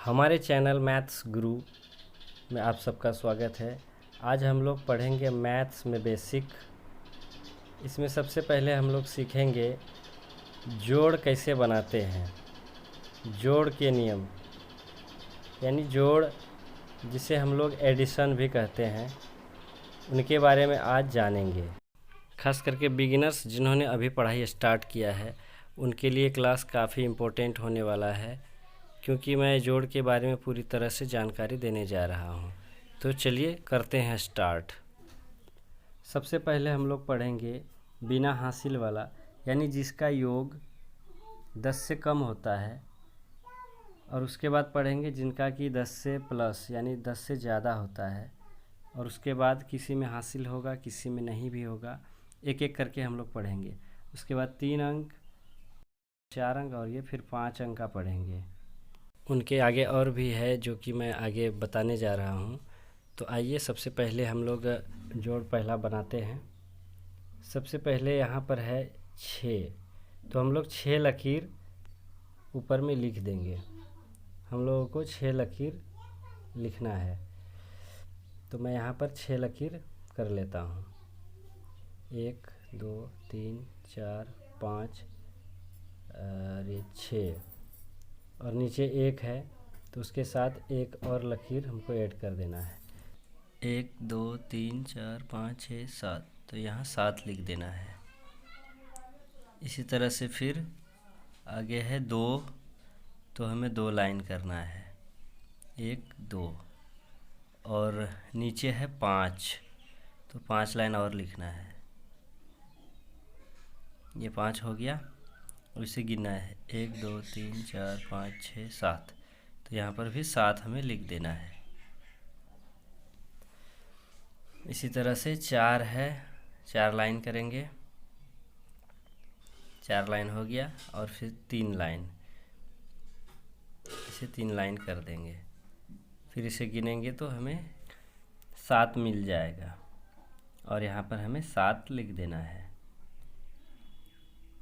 हमारे channel maths गुरु में आप सबका स्वागत है। आज हम लोग पढ़ेंगे मैथ्स में बेसिक। इसमें सबसे पहले हम लोग सीखेंगे जोड़ कैसे बनाते हैं, जोड़ के नियम, यानी जोड़ जिसे हम लोग एडिशन भी कहते हैं, उनके बारे में आज जानेंगे। खास करके बिगिनर्स जिन्होंने अभी पढ़ाई स्टार्ट किया है उनके लिए क्लास काफ़ी इम्पोर्टेंट होने वाला है, क्योंकि मैं जोड़ के बारे में पूरी तरह से जानकारी देने जा रहा हूँ। तो चलिए करते हैं स्टार्ट। सबसे पहले हम लोग पढ़ेंगे बिना हासिल वाला, यानी जिसका योग 10 से कम होता है, और उसके बाद पढ़ेंगे जिनका कि 10 से प्लस यानी 10 से ज़्यादा होता है, और उसके बाद किसी में हासिल होगा किसी में नहीं भी होगा। एक एक करके हम लोग पढ़ेंगे। उसके बाद 3 अंक, 4 अंक और ये फिर 5 अंक का पढ़ेंगे। उनके आगे और भी है जो कि मैं आगे बताने जा रहा हूँ। तो आइए सबसे पहले हम लोग जोड़ पहला बनाते हैं। सबसे पहले यहाँ पर है 6, तो हम लोग 6 लकीर ऊपर में लिख देंगे। हम लोगों को 6 लकीर लिखना है, तो मैं यहाँ पर 6 लकीर कर लेता हूँ। 1 2 3 4 5 और ये 6, और नीचे 1 है तो उसके साथ एक और लकीर हमको ऐड कर देना है। 1 2 3 4 5 6 7, तो यहाँ 7 लिख देना है। इसी तरह से फिर आगे है 2, तो हमें 2 लाइन करना है, 1 2, और नीचे है 5, तो 5 लाइन और लिखना है। ये 5 हो गया, और इसे गिनना है 1 2 3 4 5 6 7, तो यहाँ पर भी 7 हमें लिख देना है। इसी तरह से 4 है, 4 लाइन करेंगे, 4 लाइन हो गया, और फिर 3 लाइन, इसे 3 लाइन कर देंगे। फिर इसे गिनेंगे तो हमें 7 मिल जाएगा, और यहाँ पर हमें 7 लिख देना है।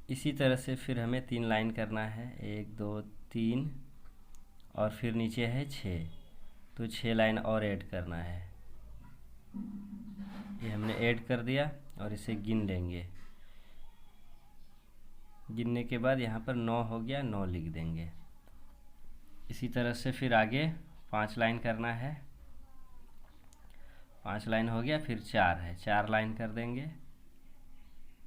इसी तरह से फिर हमें 3 लाइन करना है, 1 2 3, और फिर नीचे है 6, तो 6 लाइन और ऐड करना है। ये हमने ऐड कर दिया, और इसे गिन लेंगे। गिनने के बाद यहाँ पर 9 हो गया, 9 लिख देंगे। इसी तरह से फिर आगे 5 लाइन करना है, 5 लाइन हो गया, फिर 4 है, 4 लाइन कर देंगे।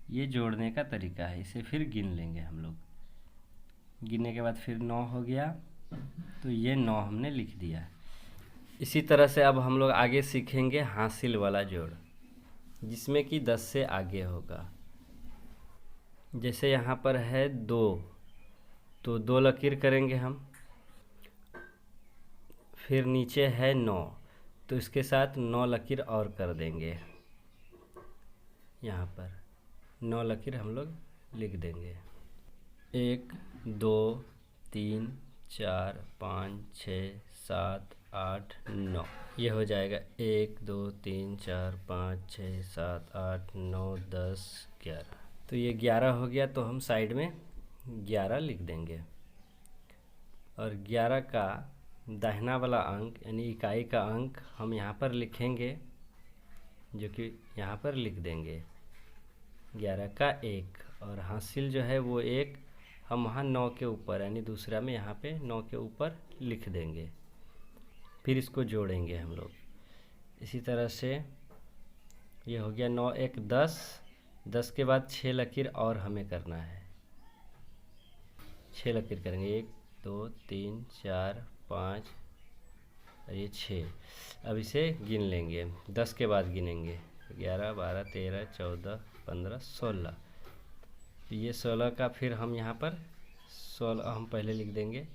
ये जोड़ने का तरीका है, इसे फिर गिन लेंगे हम लोग। गिनने के बाद फिर 9 हो गया, तो ये 9 हमने लिख दिया। इसी तरह से अब हम लोग आगे सीखेंगे हासिल वाला जोड़, जिसमें कि 10 से आगे होगा। जैसे यहाँ पर है 2, तो 2 लकीर करेंगे हम। फिर नीचे है 9, तो इसके साथ 9 लकीर और कर देंगे। यहाँ पर 9 लकीर हम लोग लिख देंगे। 1 2 3 4 5 6 7 8 9, ये हो जाएगा 1 2 3 4 5 6 7 8 9 10 11, तो ये 11 हो गया, तो हम साइड में 11 लिख देंगे। और 11 का दाहिना वाला अंक यानी इकाई का अंक हम यहाँ पर लिखेंगे, जो कि यहाँ पर लिख देंगे 11 का 1, और हासिल जो है वो 1 हम वहाँ 9 के ऊपर यानी दूसरा में यहाँ पे 9 के ऊपर लिख देंगे। फिर इसको जोड़ेंगे हम लोग। इसी तरह से ये हो गया 9 1 10, 10 के बाद 6 लकीर और हमें करना है, 6 लकीर करेंगे, 1 2 3 4 5 और ये 6। अब इसे गिन लेंगे, 10 के बाद गिनेंगे, 11 12 13 14 15 16, तो ये 16 का फिर हम यहाँ पर 16 हम पहले लिख देंगे।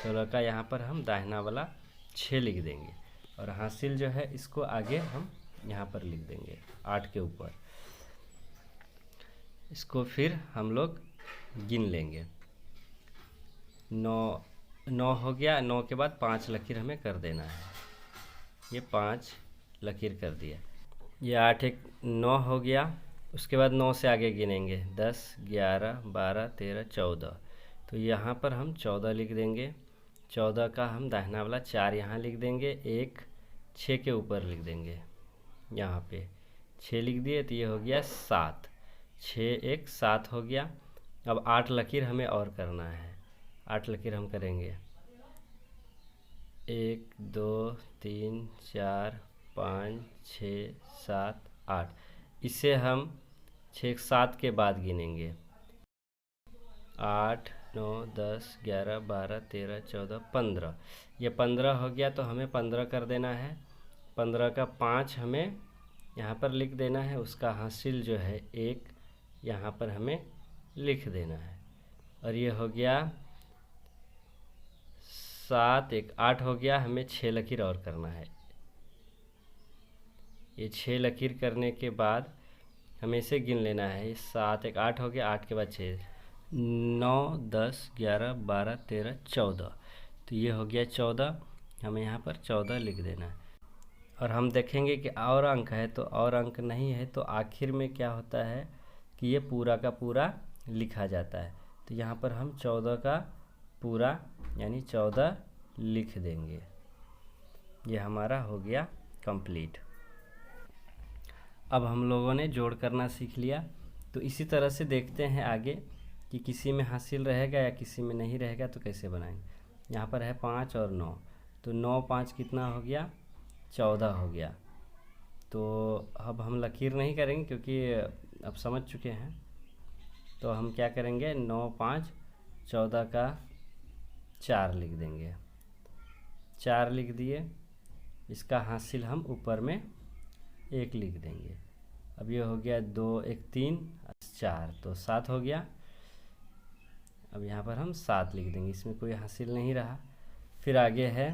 16 का यहाँ पर हम दाहिना वाला 6 लिख देंगे, और हासिल जो है इसको आगे हम यहाँ पर लिख देंगे 8 के ऊपर। इसको फिर हम लोग गिन लेंगे। 9 हो गया, 9 के बाद 5 लकीर हमें कर देना है, ये 5 लकीर कर दिया। ये 8 1 9 हो गया। उसके बाद 9 से आगे गिनेंगे, 10 11 12 13 14, तो यहाँ पर हम 14 लिख देंगे। 14 का हम दाहिना वाला 4 यहाँ लिख देंगे, एक 6 के ऊपर लिख देंगे, यहाँ पे 6 लिख दिए तो ये हो गया 7, 6 1 7 हो गया। अब 8 लकीर हमें और करना है, 8 लकीर हम करेंगे, 1 2 3 4 5 6 7 8। इसे हम 6 7 के बाद गिनेंगे, 8 9 10 11 12 13 14 15। ये 15 हो गया तो हमें 15 कर देना है। 15 का 5 हमें यहाँ पर लिख देना है, उसका हासिल जो है 1 यहाँ पर हमें लिख देना है। और ये हो गया 7 1 8 हो गया, हमें 6 लकीर और करना है। ये 6 लकीर करने के बाद हमें इसे गिन लेना है। 7 1 8 हो गया, 8 के बाद 6 9 10 11 12 13 14, तो ये हो गया 14, हमें यहाँ पर 14 लिख देना है। और हम देखेंगे कि और अंक है तो और अंक नहीं है, तो आखिर में क्या होता है कि ये पूरा का पूरा लिखा जाता है। तो यहाँ पर हम 14 का पूरा यानी 14 लिख देंगे। ये हमारा हो गया कंप्लीट। अब हम लोगों ने जोड़ करना सीख लिया, तो इसी तरह से देखते हैं आगे कि किसी में हासिल रहेगा या किसी में नहीं रहेगा तो कैसे बनाएंगे। यहाँ पर है 5 और 9, तो 9 5 कितना हो गया, 14 हो गया। तो अब हम लकीर नहीं करेंगे क्योंकि अब समझ चुके हैं, तो हम क्या करेंगे, 9 5 14 का 4 लिख देंगे, 4 लिख दिए, इसका हासिल हम ऊपर में 1 लिख देंगे। अब ये हो गया 2 1 3 4, तो 7 हो गया। अब यहाँ पर हम 7 लिख देंगे, इसमें कोई हासिल नहीं रहा। फिर आगे है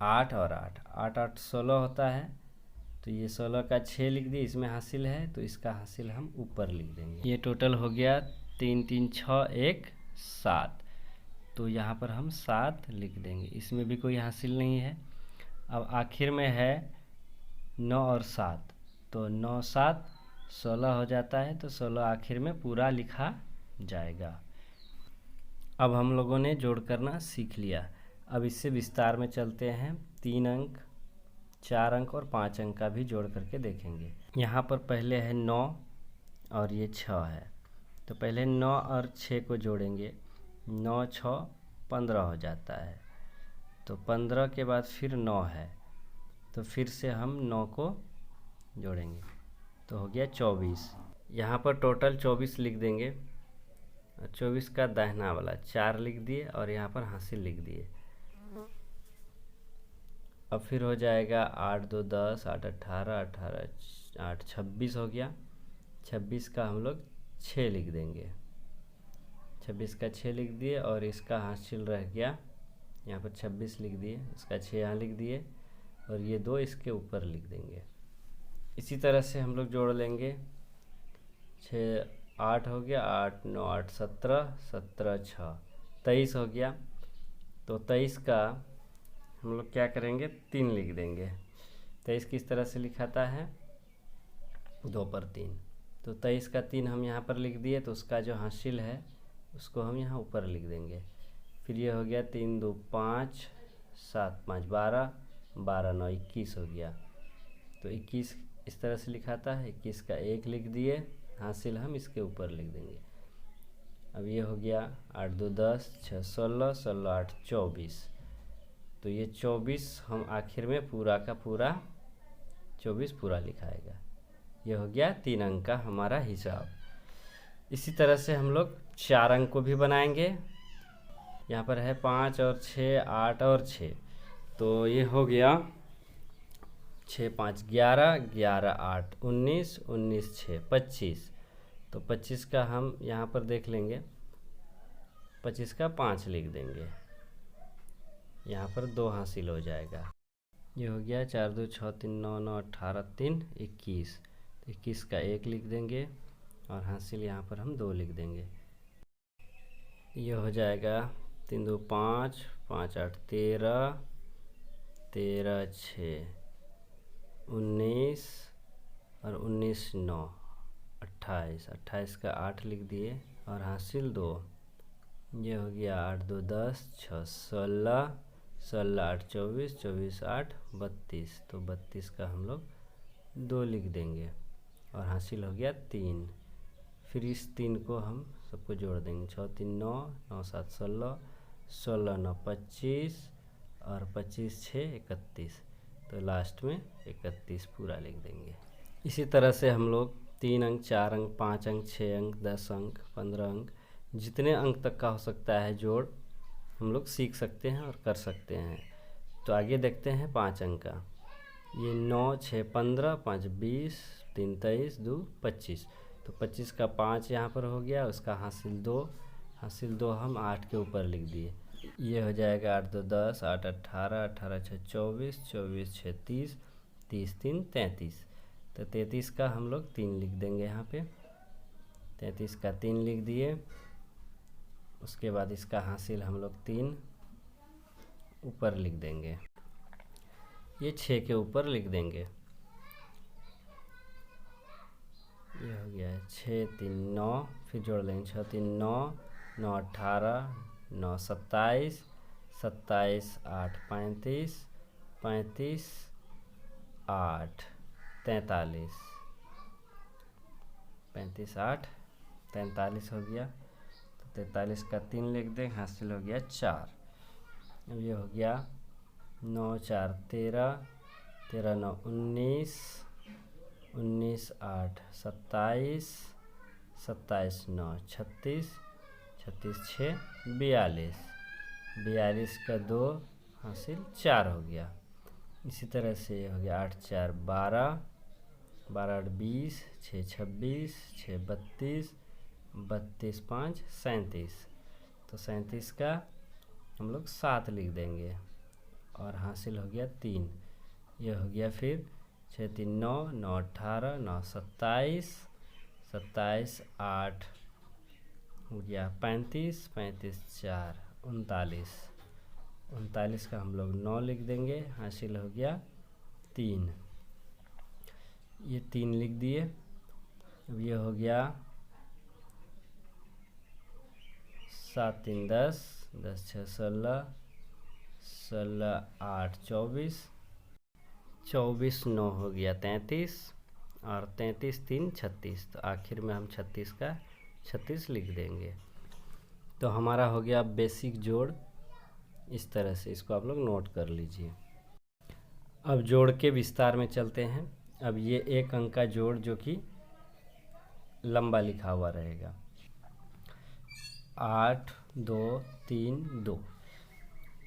8 और 8 8 8 16 होता है, तो ये 16 का 6 लिख दिए, इसमें हासिल है तो इसका हासिल हम ऊपर लिख देंगे। ये टोटल हो गया 3 3 6 1 7, तो यहाँ पर हम 7 लिख देंगे, इसमें भी कोई हासिल नहीं है। अब आखिर में है 9 और 7, तो 9 7 16 हो जाता है, तो 16 आखिर में पूरा लिखा जाएगा। अब हम लोगों ने जोड़ करना सीख लिया। अब इससे विस्तार में चलते हैं, 3 अंक 4 अंक और 5 अंक का भी जोड़ करके देखेंगे। यहाँ पर पहले है 9 और ये 6 है, तो पहले 9 और 6 को जोड़ेंगे, 9 6 15 हो जाता है। तो 15 के बाद फिर 9 है, तो फिर से हम 9 को जोड़ेंगे, तो हो गया 24। यहाँ पर टोटल 24 लिख देंगे, 24 का दाहिना वाला 4 लिख दिए और यहाँ पर हासिल लिख दिए। अब फिर हो जाएगा 8 2 10 8 18 18 8 26 हो गया। 26 का हम लोग 6 लिख देंगे, 26 का 6 लिख दिए और इसका हासिल रह गया, यहाँ पर 26 लिख दिए, इसका 6 यहाँ लिख दिए और ये 2 इसके ऊपर लिख देंगे। इसी तरह से हम लोग जोड़ लेंगे, 6 8 हो गया, 8 9 8 17 17 6 23 हो गया। तो 23 का हम लोग क्या करेंगे, 3 लिख देंगे। 23 किस तरह से लिखाता है, 2 पर 3, तो 23 का 3 हम यहाँ पर लिख दिए, तो उसका जो हासिल है उसको हम यहाँ ऊपर लिख देंगे। फिर ये हो गया 3 2 5 7 5 12 12 9 21 हो गया। तो 21 इस तरह से लिखाता है, 21 का 1 लिख दिए, हासिल हम इसके ऊपर लिख देंगे। अब ये हो गया 8 2 10 6 16 16 8 24, तो ये 24 हम आखिर में पूरा का पूरा 24 पूरा लिखाएगा। ये हो गया 3 अंक का हमारा हिसाब। इसी तरह से हम लोग 4 अंक को भी बनाएंगे। यहाँ पर है 5 और 6 8 और 6, तो ये हो गया 6 5 11 11 8 19 19 6 25, तो 25 का हम यहाँ पर देख लेंगे, 25 का 5 लिख देंगे, यहाँ पर 2 हासिल हो जाएगा। ये हो गया 4 2 6 3 9 9 18 3 21, 21 का 1 लिख देंगे और हासिल यहाँ पर हम 2 लिख देंगे। ये हो जाएगा 3 2 5 5 8 13 13 6 19 और 19 9 28, 28 का 8 लिख दिए और हासिल 2 ये हो गया 8 2 10, 6 16, 16 8 24, 24 8 32। तो 32 का हम लोग 2 लिख देंगे और हासिल हो गया 3। फिर इस 3 को हम सबको जोड़ देंगे। 6 3 9, 9 7 16, 16 9 25 और 25 6 31। तो लास्ट में 31 पूरा लिख देंगे। इसी तरह से हम लोग 3 अंक, 4 अंक, 5 अंक, 6 अंक, 10 अंक, 15 अंक, जितने अंक तक का हो सकता है जोड़ हम लोग सीख सकते हैं और कर सकते हैं। तो आगे देखते हैं 5 अंक का। ये 9 6 15, 5 20, 3 23, 2 25। तो 25 का 5 यहाँ पर हो गया, उसका हासिल 2, हासिल 2 हम 8 के ऊपर लिख दिए। ये हो जाएगा 8 2 10, 8 18, 18 6 24, 24 6 30, 30 3 33। तो 33 का हम लोग 3 लिख देंगे यहाँ पे। 33 का 3 लिख दिए। उसके बाद इसका हासिल हम लोग 3 ऊपर लिख देंगे। ये 6 के ऊपर लिख देंगे। ये हो गया 6 3 9, फिर जोड़ लेंगे 6 3 9, 9 18, 9 27, 27 8 35, 35 8 43, 35 8 43 हो गया। तो 43 का 3 लिख दें, हासिल हो गया 4। अब ये हो गया 9 4 13, 13 9 19, 19 8 27, 27 9 36, 36 6 42, 42 का 2 हासिल 4 हो गया। इसी तरह से ये हो गया 8 4 12, 12 8 20, 6 26, 6 32, 32 5 37। तो 37 का हम लोग 7 लिख देंगे और हासिल हो गया 3। ये हो गया फिर 6 3 9, 9 18, 9 27, 27 8 हो गया 35, 35 4 39, 39 का हम लोग 9 लिख देंगे, हासिल हो गया 3। ये 3 लिख दिए। अब ये हो गया 7 3 10, 10 6 16, 16 8 24, 24 9 हो गया 33 और 33 3 36। तो आखिर में हम 36 का 36 लिख देंगे। तो हमारा हो गया बेसिक जोड़। इस तरह से इसको आप लोग नोट कर लीजिए। अब जोड़ के विस्तार में चलते हैं। अब ये एक अंक का जोड़ जो कि लंबा लिखा हुआ रहेगा 8 2 3 2।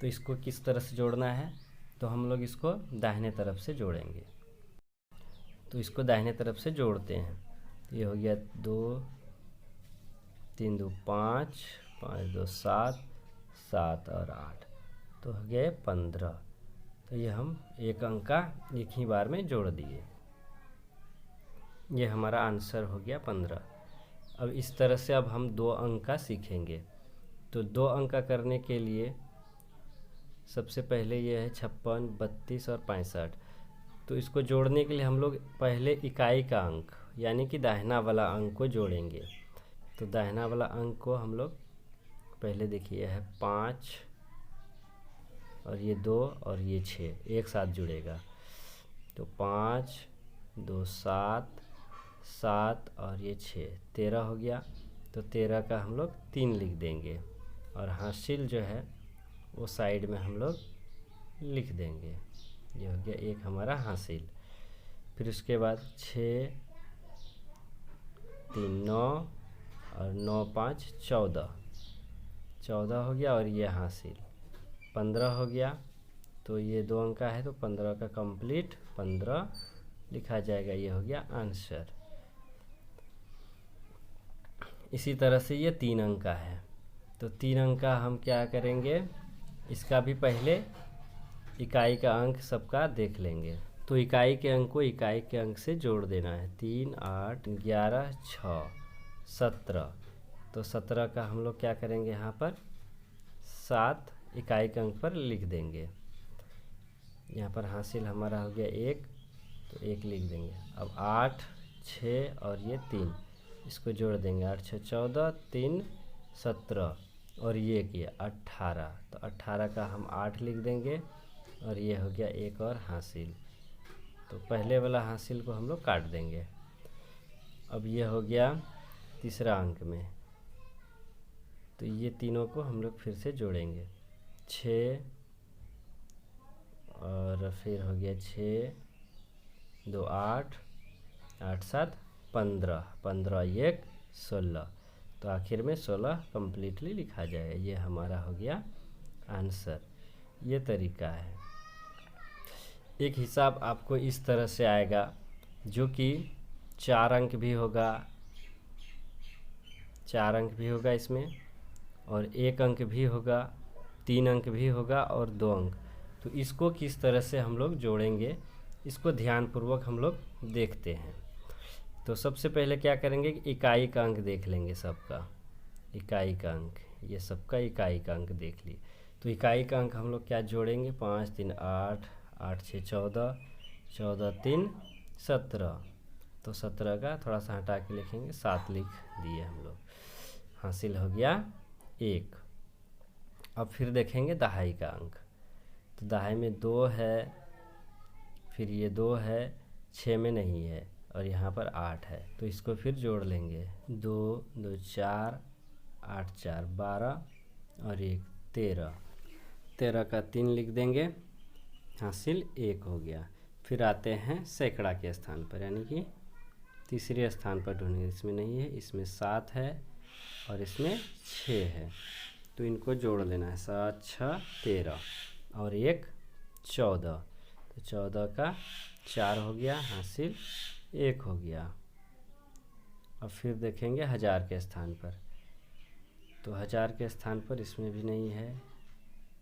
तो इसको किस तरह से जोड़ना है, तो हम लोग इसको दाहिने तरफ से जोड़ेंगे। तो इसको दाहिने तरफ से जोड़ते हैं। तो ये हो गया 2 3 2 5, 5 2 7, 7 और 8, तो हो गए 15। तो ये हम एक अंक का एक ही बार में जोड़ दिए। ये हमारा आंसर हो गया 15। अब इस तरह से अब हम 2 अंक का सीखेंगे। तो 2 अंक का करने के लिए सबसे पहले ये है 56, 32 और 65। तो इसको जोड़ने के लिए हम लोग पहले इकाई का अंक यानी कि दाहिना वाला अंक को जोड़ेंगे। तो दाहिना वाला अंक को हम लोग पहले देखिए है 5 और ये 2 और ये 6 एक साथ जुड़ेगा। तो 5 2 7, 7 और ये 6 13 हो गया। तो 13 का हम लोग 3 लिख देंगे और हासिल जो है वो साइड में हम लोग लिख देंगे। ये हो गया एक हमारा हासिल। फिर उसके बाद 6 3 9 और 9 5 14, 14 हो गया और ये हासिल 15 हो गया। तो ये 2 अंक का है तो 15 का कंप्लीट 15 लिखा जाएगा। ये हो गया आंसर। इसी तरह से ये 3 अंक का है। तो 3 अंक का हम क्या करेंगे, इसका भी पहले इकाई का अंक सबका देख लेंगे। तो इकाई के अंक को इकाई के अंक से जोड़ देना है। 3 8 11 6 17। तो 17 का हम लोग क्या करेंगे, यहाँ पर 7 इकाई के अंक पर लिख देंगे। यहाँ पर हासिल हमारा हो गया 1, तो 1 लिख देंगे। अब 8 6 और ये 3 इसको जोड़ देंगे। 8 6 14, 3 17, और ये किया 18, तो 18 का हम 8 लिख देंगे और ये हो गया एक और हासिल। तो पहले वाला हासिल को हम लोग काट देंगे। अब ये हो गया तीसरा अंक में, तो ये तीनों को हम लोग फिर से जोड़ेंगे। 6 और फिर हो गया 6, 2 8, 8 7 15, 15 1 16, तो आखिर में 16 कम्प्लीटली लिखा जाएगा। ये हमारा हो गया आंसर। ये तरीका है। एक हिसाब आपको इस तरह से आएगा जो कि 4 अंक भी होगा, 4 अंक भी होगा इसमें, और 1 अंक भी होगा, 3 अंक भी होगा और 2 अंक। तो इसको किस तरह से हम लोग जोड़ेंगे, इसको ध्यानपूर्वक हम लोग देखते हैं। तो सबसे पहले क्या करेंगे कि इकाई का अंक देख लेंगे सबका, इकाई का अंक, ये सबका इकाई का अंक देख लिए। तो इकाई का अंक हम लोग क्या जोड़ेंगे, 5 3 8, 8 6 14, 14 3 17, तो 17 का थोड़ा सा हटा के लिखेंगे, 7 लिख दिए हम लोग, हासिल हो गया 1। अब फिर देखेंगे दहाई का अंक, तो दहाई में 2 है, फिर ये 2 है, 6 में नहीं है, और यहाँ पर 8 है, तो इसको फिर जोड़ लेंगे। 2 2 4, 8 4 12 और 1 13, 13 का 3 लिख देंगे, हासिल 1 हो गया। फिर आते हैं सैकड़ा के स्थान पर, यानी कि तीसरे स्थान पर ढूंढेंगे। इसमें नहीं है, इसमें 7 है और इसमें 6 है, तो इनको जोड़ लेना है। 7 6 13 और 1 14, तो 14 का 4 हो गया, हासिल 1 हो गया। अब फिर देखेंगे हज़ार के स्थान पर, तो हज़ार के स्थान पर इसमें भी नहीं है,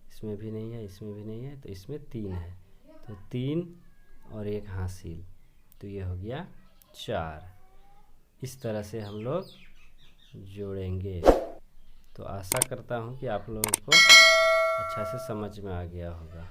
इसमें भी नहीं है, इसमें भी नहीं है, तो इसमें 3 है, तो 3 और 1 हासिल, तो ये हो गया 4। इस तरह से हम लोग जोड़ेंगे। तो आशा करता हूँ कि आप लोगों को अच्छा से समझ में आ गया होगा।